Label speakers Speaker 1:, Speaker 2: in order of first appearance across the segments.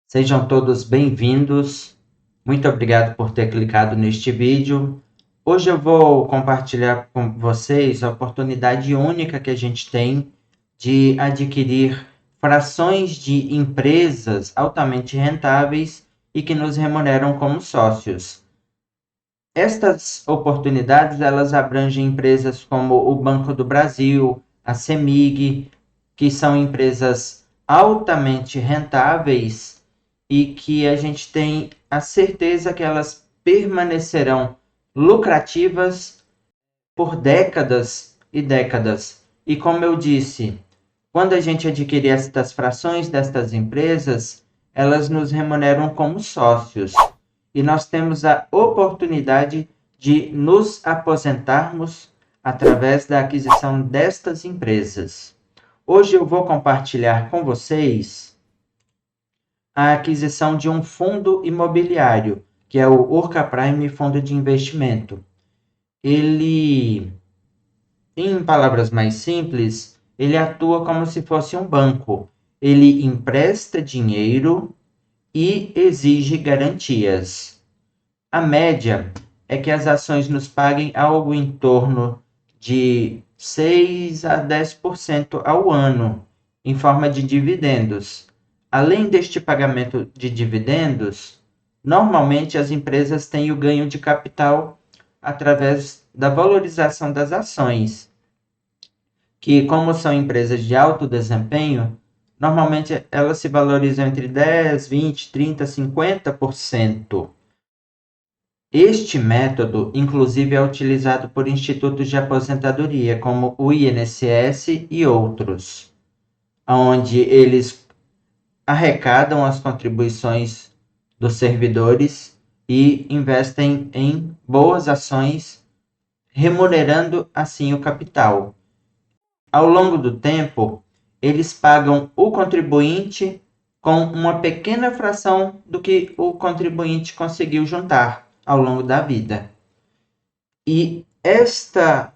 Speaker 1: Sejam todos bem-vindos. Muito obrigado por ter clicado neste vídeo. Hoje eu vou compartilhar com vocês a oportunidade única que a gente tem de adquirir frações de empresas altamente rentáveis e que nos remuneram como sócios. Estas oportunidades, elas abrangem empresas como o Banco do Brasil, a CEMIG, que são empresas altamente rentáveis e que a gente tem a certeza que elas permanecerão lucrativas por décadas e décadas. E como eu disse, quando a gente adquirir estas frações destas empresas, elas nos remuneram como sócios. E nós temos a oportunidade de nos aposentarmos através da aquisição destas empresas. Hoje eu vou compartilhar com vocês a aquisição de um fundo imobiliário, que é o Urca Prime Fundo de Investimento. Ele, em palavras mais simples, ele atua como se fosse um banco. Ele empresta dinheiro e exige garantias. A média é que as ações nos paguem algo em torno de 6 a 10% ao ano, em forma de dividendos. Além deste pagamento de dividendos, normalmente as empresas têm o ganho de capital através da valorização das ações, que, como são empresas de alto desempenho, normalmente elas se valorizam entre 10, 20, 30, 50%. Este método, inclusive, é utilizado por institutos de aposentadoria, como o INSS e outros, onde eles arrecadam as contribuições dos servidores e investem em boas ações, remunerando assim o capital. Ao longo do tempo, eles pagam o contribuinte com uma pequena fração do que o contribuinte conseguiu juntar ao longo da vida. E esta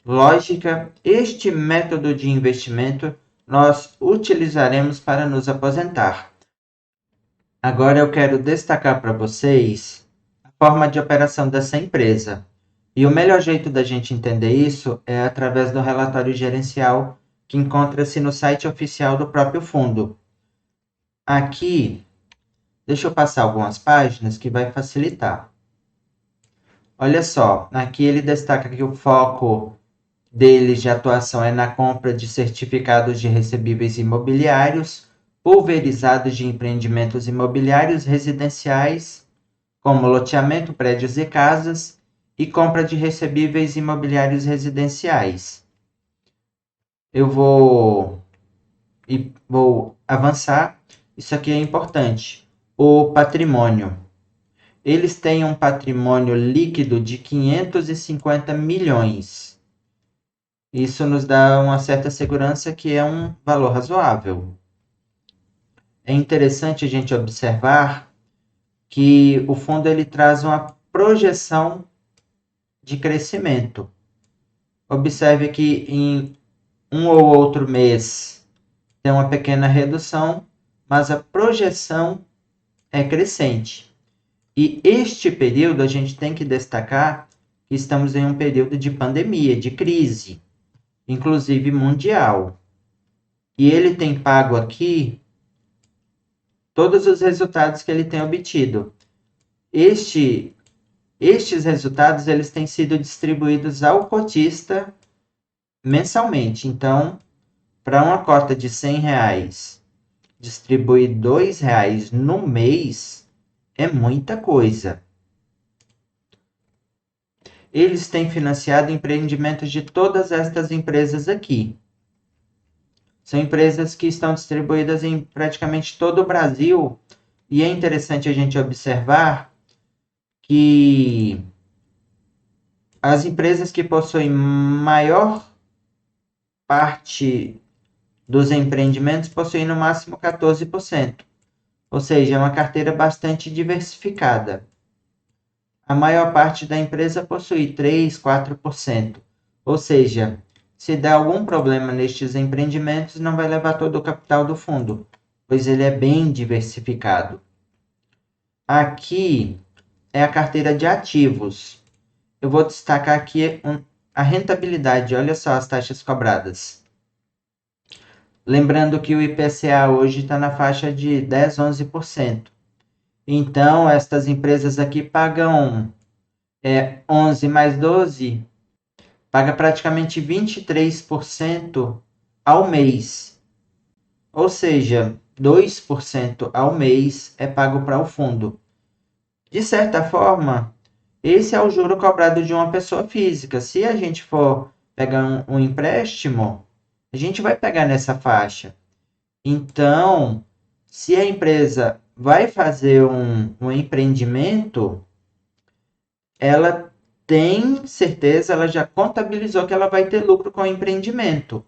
Speaker 1: lógica, este método de investimento, nós utilizaremos para nos aposentar. Agora eu quero destacar para vocês a forma de operação dessa empresa. E o melhor jeito da gente entender isso é através do relatório gerencial que encontra-se no site oficial do próprio fundo. Aqui, deixa eu passar algumas páginas que vai facilitar. Olha só, aqui ele destaca que o foco deles de atuação é na compra de certificados de recebíveis imobiliários, pulverizados de empreendimentos imobiliários residenciais, como loteamento, prédios e casas, e compra de recebíveis imobiliários residenciais. Eu vou avançar. Isso aqui é importante. O patrimônio. Eles têm um patrimônio líquido de 550 milhões. Isso nos dá uma certa segurança que é um valor razoável. É interessante a gente observar que o fundo ele traz uma projeção de crescimento. Observe que em um ou outro mês tem uma pequena redução, mas a projeção é crescente. E este período a gente tem que destacar que estamos em um período de pandemia, de crise, inclusive mundial. E ele tem pago aqui todos os resultados que ele tem obtido. Estes resultados eles têm sido distribuídos ao cotista mensalmente. Então, para uma cota de R$100, distribuir R$2 no mês é muita coisa. Eles têm financiado empreendimentos de todas estas empresas aqui. São empresas que estão distribuídas em praticamente todo o Brasil. E é interessante a gente observar que as empresas que possuem maior parte dos empreendimentos possuem no máximo 14%. Ou seja, é uma carteira bastante diversificada. A maior parte da empresa possui 3, 4%. Ou seja, se der algum problema nestes empreendimentos, não vai levar todo o capital do fundo. pois ele é bem diversificado. Aqui é a carteira de ativos. Eu vou destacar aqui a rentabilidade. Olha só as taxas cobradas. Lembrando que o IPCA hoje está na faixa de 10, 11%. Então, estas empresas aqui pagam 11 mais 12, paga praticamente 23% ao mês. Ou seja, 2% ao mês é pago para o fundo. De certa forma, esse é o juro cobrado de uma pessoa física. Se a gente for pegar um empréstimo, a gente vai pegar nessa faixa. Então, se a empresa vai fazer um empreendimento, ela tem certeza, ela já contabilizou que ela vai ter lucro com o empreendimento.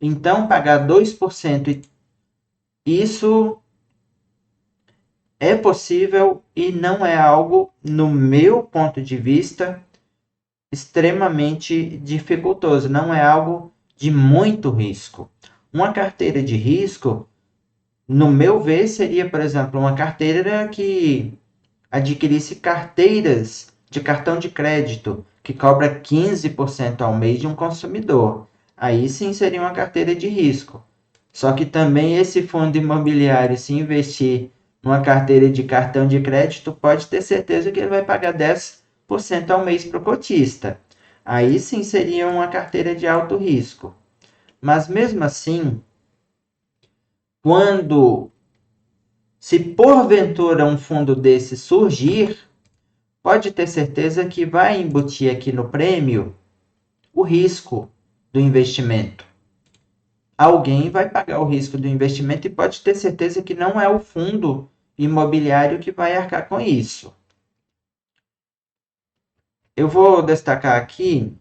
Speaker 1: Então, pagar 2%, isso é possível e não é algo, no meu ponto de vista, extremamente dificultoso. Não é algo de muito risco. Uma carteira de risco, no meu ver, seria, por exemplo, uma carteira que adquirisse carteiras de cartão de crédito, que cobra 15% ao mês de um consumidor. Aí sim seria uma carteira de risco. Só que também esse fundo imobiliário, se investir numa carteira de cartão de crédito, pode ter certeza que ele vai pagar 10% ao mês para o cotista. Aí sim seria uma carteira de alto risco. Mas mesmo assim, quando, se porventura um fundo desse surgir, pode ter certeza que vai embutir aqui no prêmio o risco do investimento. Alguém vai pagar o risco do investimento e pode ter certeza que não é o fundo imobiliário que vai arcar com isso. Eu vou destacar aqui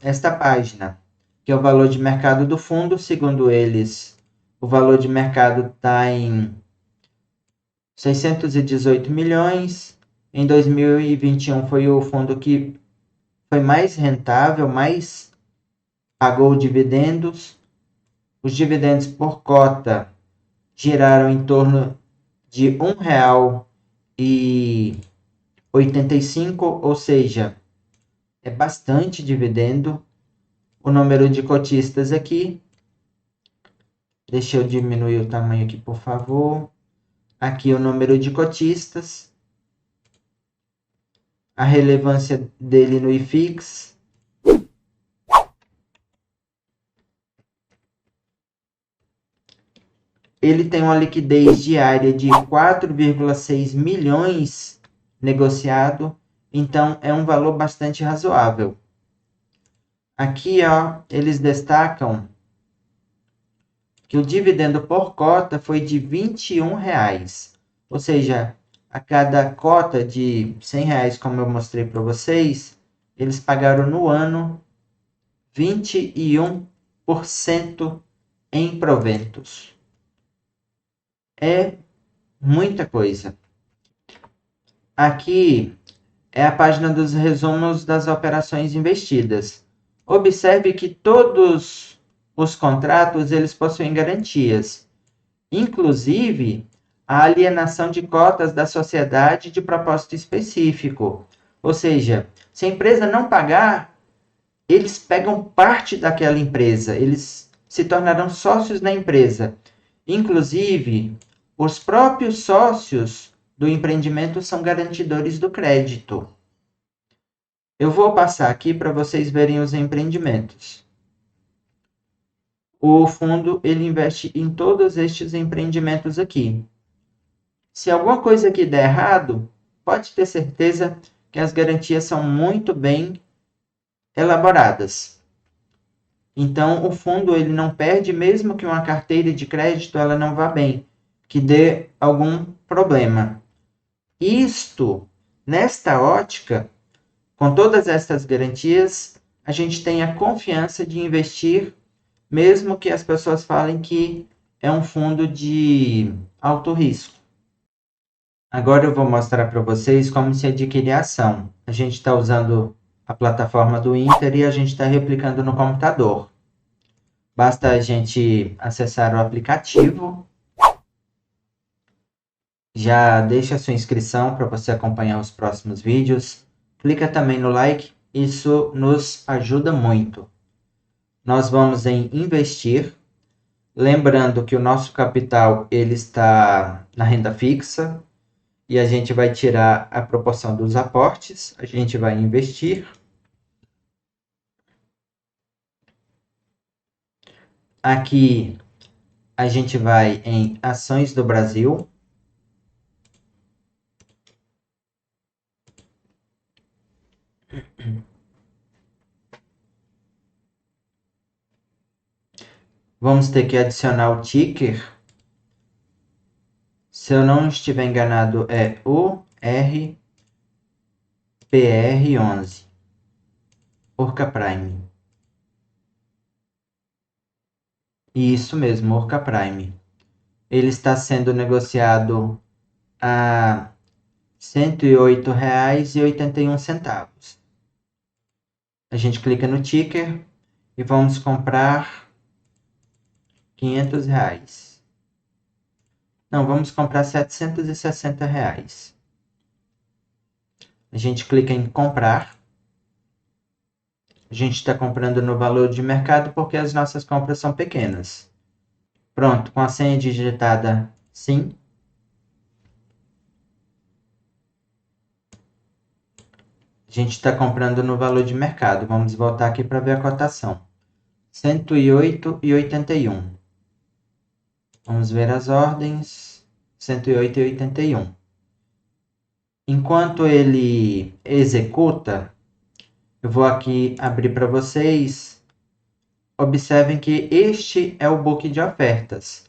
Speaker 1: esta página, que é o valor de mercado do fundo. Segundo eles, o valor de mercado está em 618 milhões. Em 2021 foi o fundo que foi mais rentável, mais pagou dividendos. Os dividendos por cota giraram em torno de R$1,85, ou seja, é bastante dividendo. O número de cotistas aqui, deixa eu diminuir o tamanho aqui, por favor. Aqui o número de cotistas, a relevância dele no IFIX. Ele tem uma liquidez diária de 4,6 milhões negociado, então é um valor bastante razoável. Aqui, ó, eles destacam que o dividendo por cota foi de R$21, ou seja, a cada cota de R$100, como eu mostrei para vocês, eles pagaram no ano 21% em proventos. É muita coisa. Aqui é a página dos resumos das operações investidas. Observe que todos os contratos eles possuem garantias, inclusive a alienação de cotas da sociedade de propósito específico. Ou seja, se a empresa não pagar, eles pegam parte daquela empresa, eles se tornarão sócios na empresa. Inclusive, os próprios sócios do empreendimento são garantidores do crédito. Eu vou passar aqui para vocês verem os empreendimentos. O fundo ele investe em todos estes empreendimentos aqui. Se alguma coisa aqui der errado, pode ter certeza que as garantias são muito bem elaboradas. Então, o fundo ele não perde, mesmo que uma carteira de crédito ela não vá bem, que dê algum problema. Isto, nesta ótica, com todas estas garantias, a gente tem a confiança de investir, mesmo que as pessoas falem que é um fundo de alto risco. Agora eu vou mostrar para vocês como se adquirir a ação. A gente está usando a plataforma do Inter e a gente está replicando no computador. Basta a gente acessar o aplicativo. Já deixa a sua inscrição para você acompanhar os próximos vídeos. Clica também no like, isso nos ajuda muito. Nós vamos em investir. Lembrando que o nosso capital ele está na renda fixa e a gente vai tirar a proporção dos aportes, a gente vai investir. Aqui a gente vai em ações do Brasil. Vamos ter que adicionar o ticker. Se eu não estiver enganado, é URPR11. Orca Prime. Isso mesmo, Orca Prime. Ele está sendo negociado a R$ 108,81. A gente clica no ticker e vamos comprar R$ 500. Não, vamos comprar R$ 760. A gente clica em comprar. A gente está comprando no valor de mercado porque as nossas compras são pequenas. Pronto, com a senha digitada sim. A gente está comprando no valor de mercado. Vamos voltar aqui para ver a cotação. R$ 108,81. Vamos ver as ordens. 108,81. Enquanto ele executa, eu vou aqui abrir para vocês. Observem que este é o book de ofertas.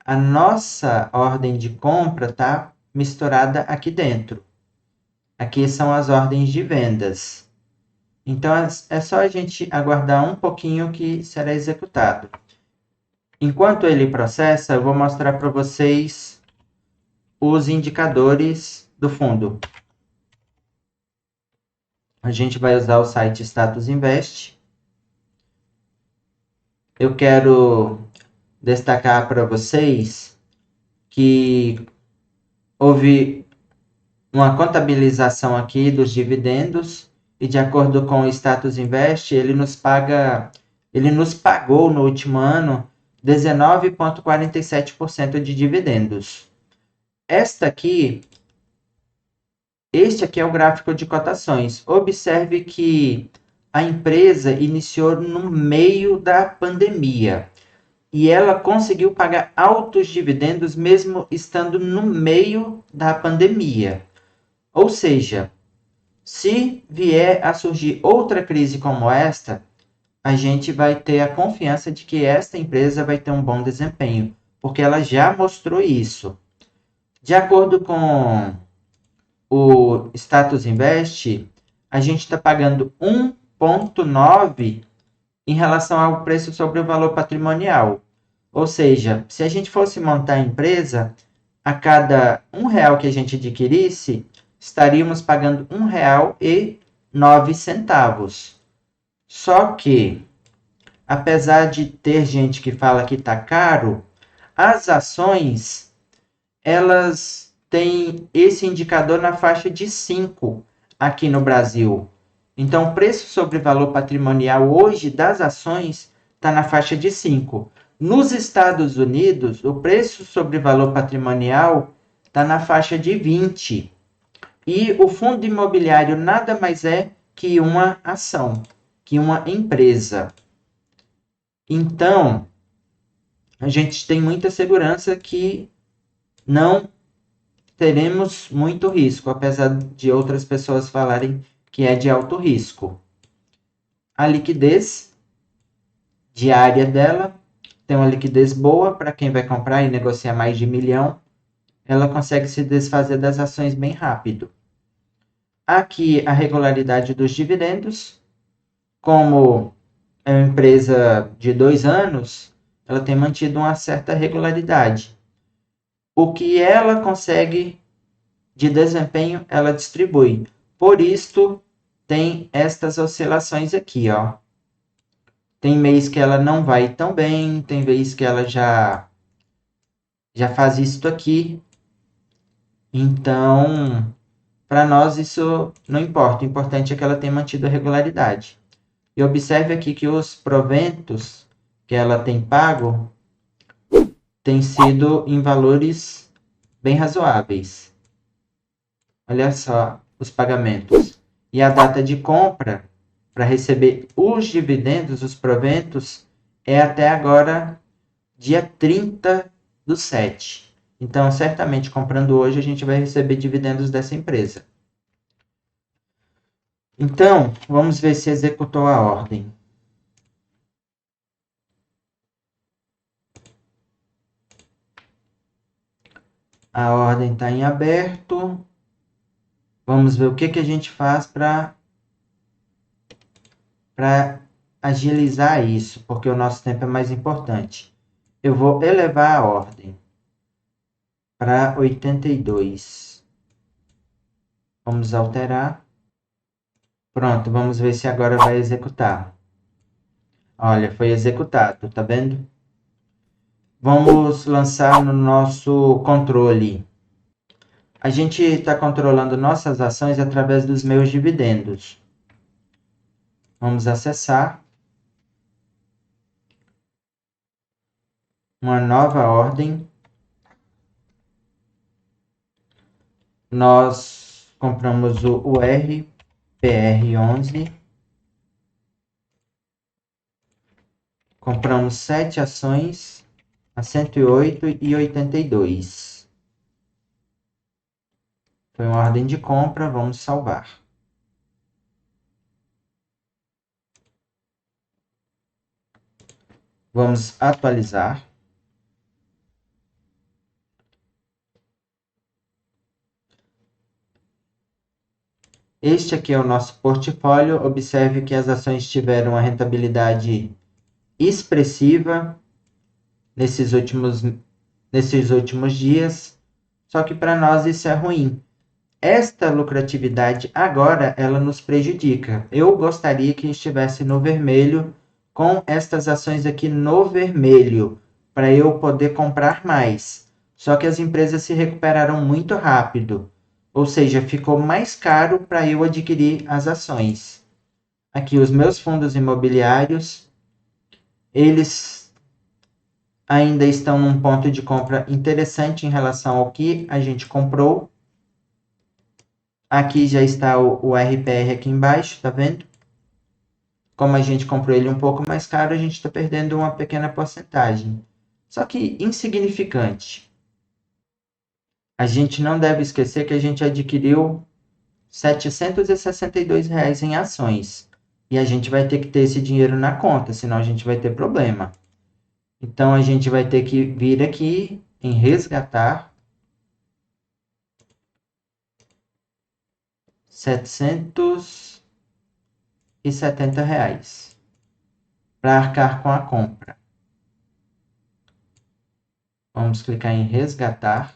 Speaker 1: A nossa ordem de compra está misturada aqui dentro. Aqui são as ordens de vendas. Então, é só a gente aguardar um pouquinho que será executado. Enquanto ele processa, eu vou mostrar para vocês os indicadores do fundo. A gente vai usar o site Status Invest. Eu quero destacar para vocês que houve uma contabilização aqui dos dividendos e de acordo com o Status Invest, ele nos pagou no último ano 19,47% de dividendos. Este aqui é o gráfico de cotações. Observe que a empresa iniciou no meio da pandemia e ela conseguiu pagar altos dividendos mesmo estando no meio da pandemia. Ou seja, se vier a surgir outra crise como esta, a gente vai ter a confiança de que esta empresa vai ter um bom desempenho, porque ela já mostrou isso. De acordo com o Status Invest, a gente está pagando 1,9 em relação ao preço sobre o valor patrimonial. Ou seja, se a gente fosse montar a empresa, a cada R$1 que a gente adquirisse, estaríamos pagando R$1,09. Só que, apesar de ter gente que fala que está caro, as ações, elas têm esse indicador na faixa de 5 aqui no Brasil. Então, o preço sobre valor patrimonial hoje das ações está na faixa de 5. Nos Estados Unidos, o preço sobre valor patrimonial está na faixa de 20. E o fundo imobiliário nada mais é que uma ação, que uma empresa. Então, a gente tem muita segurança que não teremos muito risco, apesar de outras pessoas falarem que é de alto risco. A liquidez diária dela tem uma liquidez boa para quem vai comprar e negociar mais de 1 milhão. Ela consegue se desfazer das ações bem rápido. Aqui a regularidade dos dividendos. Como é uma empresa de 2 anos, ela tem mantido uma certa regularidade. O que ela consegue de desempenho ela distribui. Por isto, tem estas oscilações aqui, ó. Tem mês que ela não vai tão bem, tem vez que ela já faz isso aqui. Então, para nós isso não importa. O importante é que ela tenha mantido a regularidade. E observe aqui que os proventos que ela tem pago têm sido em valores bem razoáveis. Olha só os pagamentos. E a data de compra para receber os dividendos, os proventos, é até agora, dia 30/7. Então, certamente, comprando hoje, a gente vai receber dividendos dessa empresa. Então, vamos ver se executou a ordem. A ordem está em aberto. Vamos ver o que a gente faz para agilizar isso, porque o nosso tempo é mais importante. Eu vou elevar a ordem para 82. Vamos alterar. Pronto, vamos ver se agora vai executar. Olha, foi executado, tá vendo? Vamos lançar no nosso controle. A gente está controlando nossas ações através dos meus dividendos. Vamos acessar uma nova ordem. Nós compramos o RPR11. Compramos 7 ações a 108,82. Foi uma ordem de compra, vamos salvar. Vamos atualizar. Este aqui é o nosso portfólio. Observe que as ações tiveram uma rentabilidade expressiva nesses últimos dias. Só que para nós isso é ruim. Esta lucratividade agora ela nos prejudica. Eu gostaria que estivesse no vermelho, com estas ações aqui no vermelho, para eu poder comprar mais. Só que as empresas se recuperaram muito rápido. Ou seja, ficou mais caro para eu adquirir as ações. Aqui os meus fundos imobiliários, eles ainda estão num ponto de compra interessante em relação ao que a gente comprou. Aqui já está o RPR aqui embaixo, tá vendo? Como a gente comprou ele um pouco mais caro, a gente está perdendo uma pequena porcentagem. Só que insignificante. A gente não deve esquecer que a gente adquiriu R$ 762 em ações. E a gente vai ter que ter esse dinheiro na conta, senão a gente vai ter problema. Então, a gente vai ter que vir aqui em resgatar R$ 770 para arcar com a compra. Vamos clicar em resgatar.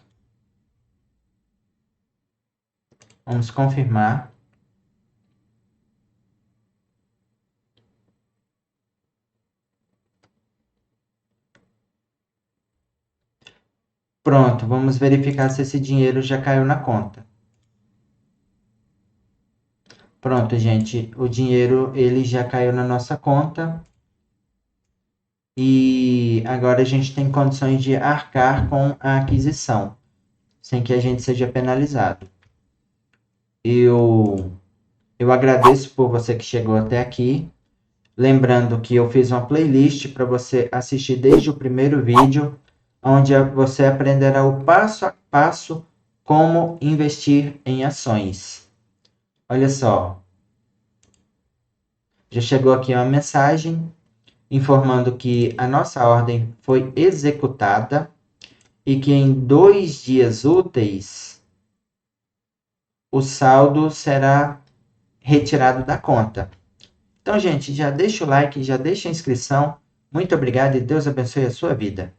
Speaker 1: Vamos confirmar. Pronto, vamos verificar se esse dinheiro já caiu na conta. Pronto, gente, o dinheiro ele já caiu na nossa conta. E agora a gente tem condições de arcar com a aquisição, sem que a gente seja penalizado. Eu agradeço por você que chegou até aqui. Lembrando que eu fiz uma playlist para você assistir desde o primeiro vídeo, onde você aprenderá o passo a passo como investir em ações. Olha só, já chegou aqui uma mensagem informando que a nossa ordem foi executada e que em 2 dias úteis o saldo será retirado da conta. Então, gente, já deixa o like, já deixa a inscrição. Muito obrigado e Deus abençoe a sua vida.